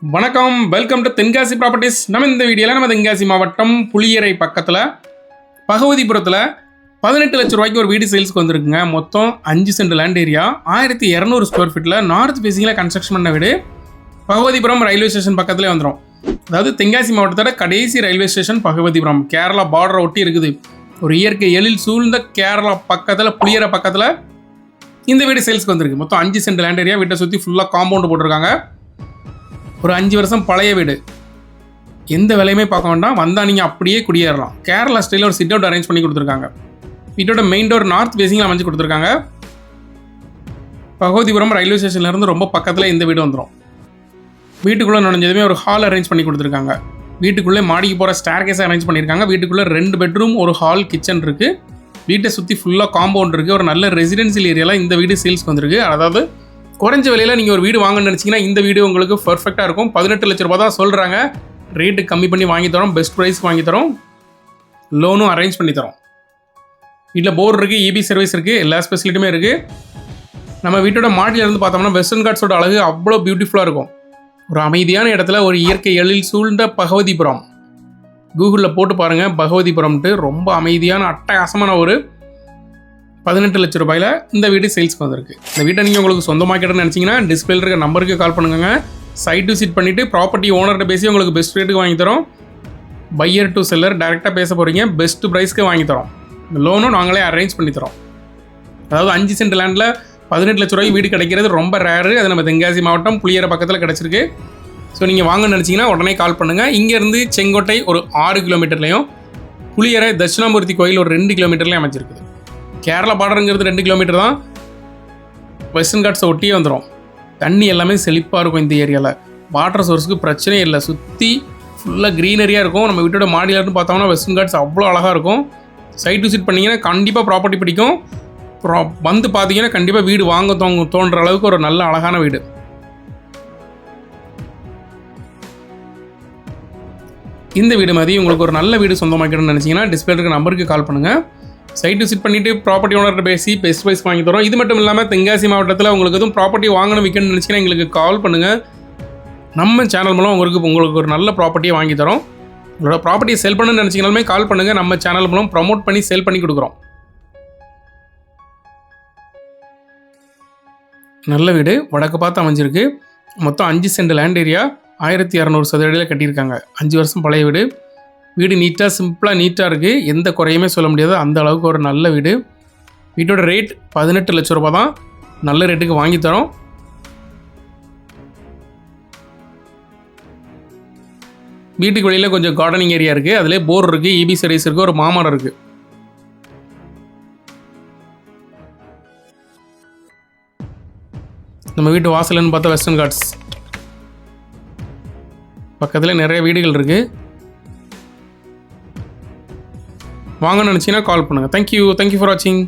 வணக்கம், welcome to Tenkasi properties. நம்ம இந்த வீடியோவில் நம்ம தென்காசி மாவட்டம் புளியரை பக்கத்தில் பகவதிபுரத்தில் 18 லட்ச ரூபாய்க்கு ஒரு வீடு சேல்ஸ்க்கு வந்திருக்குங்க. மொத்தம் 5 சென்ட் லேண்ட் ஏரியா, 1200 ஸ்கொயர் ஃபீட்டில் நார்த் ஃபேஸிங்கில் கன்ஸ்ட்ரக்ஷன் பண்ண வீடு. பகவதிபுரம் ரயில்வே ஸ்டேஷன் பக்கத்துலேயே வந்துடும். அதாவது தென்காசி மாவட்டத்தோட கடைசி ரயில்வே ஸ்டேஷன் பகவதிபுரம். கேரளா பார்டரை ஒட்டி இருக்குது. ஒரு இயற்கை எழில் சூழ்ந்த கேரளா பக்கத்தில் புளியரை பக்கத்தில் இந்த வீடு சேல்ஸ்க்கு வந்திருக்கு. மொத்தம் 5 சென்ட் லேண்ட் ஏரியா. வீட்டை சுற்றி ஃபுல்லாக காம்பவுண்டு போட்டிருக்காங்க. ஒரு 5 வருஷம் பழைய வீடு. எந்த வேலையுமே பார்க்க வேண்டாம், வந்தால் நீங்கள் அப்படியே குடியேறலாம். கேரளா ஸ்டைலில் ஒரு சிட் அவுட் அரேஞ்ச் பண்ணி கொடுத்துருக்காங்க. வீட்டோட மெயின் டோர் நார்த் ஃபேஸிங்கில் அமைச்சு கொடுத்துருக்காங்க. பகவதிபுரம் ரயில்வே ஸ்டேஷன்லேருந்து ரொம்ப பக்கத்தில் இந்த வீடு வந்துடும். வீட்டுக்குள்ளே நுழைஞ்சதுமே ஒரு ஹால் அரேஞ்ச் பண்ணி கொடுத்துருக்காங்க. வீட்டுக்குள்ளே மாடிக்கு போகிற ஸ்டேர்கேஸை அரேஞ்ச் பண்ணியிருக்காங்க. வீட்டுக்குள்ளே 2 பெட்ரூம், ஒரு ஹால், கிச்சன் இருக்குது. வீட்டை சுற்றி ஃபுல்லாக காம்பவுண்ட் இருக்குது. ஒரு நல்ல ரெசிடென்சியல் ஏரியாவில் இந்த வீடு சேல்ஸ்க்கு வந்திருக்கு. அதாவது குறைஞ்ச விலையில் நீங்கள் ஒரு வீடு வாங்கணும்னு நினச்சிங்கன்னா இந்த வீடு உங்களுக்கு பர்ஃபெக்டாக இருக்கும். 18 லட்ச ரூபா தான் சொல்கிறாங்க. ரேட்டு கம்மி பண்ணி வாங்கி தரோம், பெஸ்ட் ப்ரைஸ்க்கு வாங்கி தரோம், லோனும் அரேஞ்ச் பண்ணி தரோம். வீட்டில் போர் இருக்குது, இபி சர்வீஸ் இருக்குது, எல்லா ஸ்பெசிலிட்டியுமே இருக்குது. நம்ம வீட்டோட மாடியிலேருந்து பார்த்தோம்னா வெஸ்டர்ன் காட்ஸோட அழகு அவ்வளோ பியூட்டிஃபுல்லாக இருக்கும். ஒரு அமைதியான இடத்துல ஒரு இயற்கை எழில் சூழ்ந்த பகவதிபுரம். கூகுளில் போட்டு பாருங்கள், பகவதிபுரம்ட்டு. ரொம்ப அமைதியான அட்டகாசமான ஒரு 18 லட்ச ரூபாயில் இந்த வீடு சேல்ஸ்க்கு வந்திருக்கு. இந்த வீட்டை நீங்கள் உங்களுக்கு சொந்தமாக்கிட்டேன்னு நினச்சிங்கன்னா டிஸ்பிளேல இருக்க நம்பருக்கு கால் பண்ணுங்க. சைட் விசிட் பண்ணிவிட்டு ப்ராப்பர்ட்டி ஓனர்கிட்ட பேசி உங்களுக்கு பெஸ்ட் ரேட்டுக்கு வாங்கி தரோம். பையர் டு செல்லர் டேரெக்டாக பேச போகிறீங்க, பெஸ்ட் ப்ரைஸ்க்கு வாங்கி தரோம். லோனும் நாங்களே அரேஞ்ச் பண்ணி தரோம். அதாவது 5 சென்ட் லேண்டில் 18 லட்ச ரூபாய்க்கு வீடு கிடைக்கிறது ரொம்ப ரேரு. அது நம்ம தென்காசி மாவட்டம் புளியரை பக்கத்தில் கிடச்சிருக்கு. ஸோ நீங்கள் வாங்கன்னு நினச்சிங்கன்னா உடனே கால் பண்ணுங்கள். இங்கேருந்து செங்கோட்டை ஒரு 6 கிலோமீட்டர்லையும், புளியரை தட்சிணாமூர்த்தி கோயில் ஒரு 2 கிலோமீட்டர்லையும் அமைச்சிருக்குது. கேரளா பார்டருங்கிறது 2 கிலோமீட்டர் தான். வெஸ்டர்ன் காட்ஸை ஒட்டியே வந்துடும். தண்ணி எல்லாமே செழிப்பாக இருக்கும் இந்த ஏரியாவில். வாட்டர் சோர்ஸுக்கு பிரச்சனையே இல்லை. சுற்றி ஃபுல்லாக க்ரீனரியாக இருக்கும். நம்ம வீட்டோட மாடியிலேருந்து பார்த்தோம்னா வெஸ்டர்ன் காட்ஸ் அவ்வளோ அழகாக இருக்கும். சைட் விசிட் பண்ணிங்கன்னா கண்டிப்பாக ப்ராப்பர்ட்டி பிடிக்கும். வந்து பார்த்தீங்கன்னா கண்டிப்பாக வீடு வாங்க தோன்ற அளவுக்கு ஒரு நல்ல அழகான வீடு. இந்த வீடு மாதிரி உங்களுக்கு ஒரு நல்ல வீடு சொந்தமாக்கணும்னு நினச்சிங்கன்னா டிஸ்பிளே இருக்க நம்பருக்கு கால் பண்ணுங்கள். சைட் விசிட் பண்ணிவிட்டு ப்ராப்பர்ட்டி ஓனர்கிட்ட பேசி பெஸ்ட் ப்ரைஸ் வாங்கி தரோம். இது மட்டும் இல்லாமல் தென்காசி மாவட்டத்தில் உங்களுக்கு எதுவும் ப்ராப்பர்ட்டி வாங்கணும் விற்கணும்னு நினச்சிங்கன்னா எங்களுக்கு கால் பண்ணுங்கள். நம்ம சேனல் மூலம் உங்களுக்கு ஒரு நல்ல ப்ராப்பர்ட்டியை வாங்கி தரோம். உங்களோட ப்ராப்பர்ட்டியை செல் பண்ணணும்னு நினச்சிங்கனாலுமே கால் பண்ணுங்கள். நம்ம சேனல் மூலம் ப்ரமோட் பண்ணி சேல் பண்ணி கொடுக்குறோம். நல்ல வீடு வடக்கு பார்த்து அமைஞ்சிருக்கு. மொத்தம் 5 சென்ட் லேண்ட் ஏரியா, 1200 சதுரடியில் கட்டியிருக்காங்க. 5 வருஷம் பழைய வீடு. வீடு நீட்டாக சிம்பிளாக நீட்டாக இருக்குது. எந்த குறையுமே சொல்ல முடியாது, அந்த அளவுக்கு ஒரு நல்ல வீடு. வீட்டோட ரேட் 18 லட்ச ரூபா தான். நல்ல ரேட்டுக்கு வாங்கி தரோம். வீட்டுக்கு வெளியில் கொஞ்சம் கார்டனிங் ஏரியா இருக்குது. அதிலே போர் இருக்குது, இபி சர்வீஸ் இருக்குது, ஒரு மாமரம் இருக்குது. நம்ம வீட்டு வாசல்னு பார்த்தா வெஸ்டர்ன் காட்ஸ் பக்கத்தில் நிறைய வீடுகள் இருக்குது. வாங்கன்னு நினச்சிங்கன்னா கால் பண்ணுங்கள். தேங்க்யூ ஃபார் வாட்சிங்.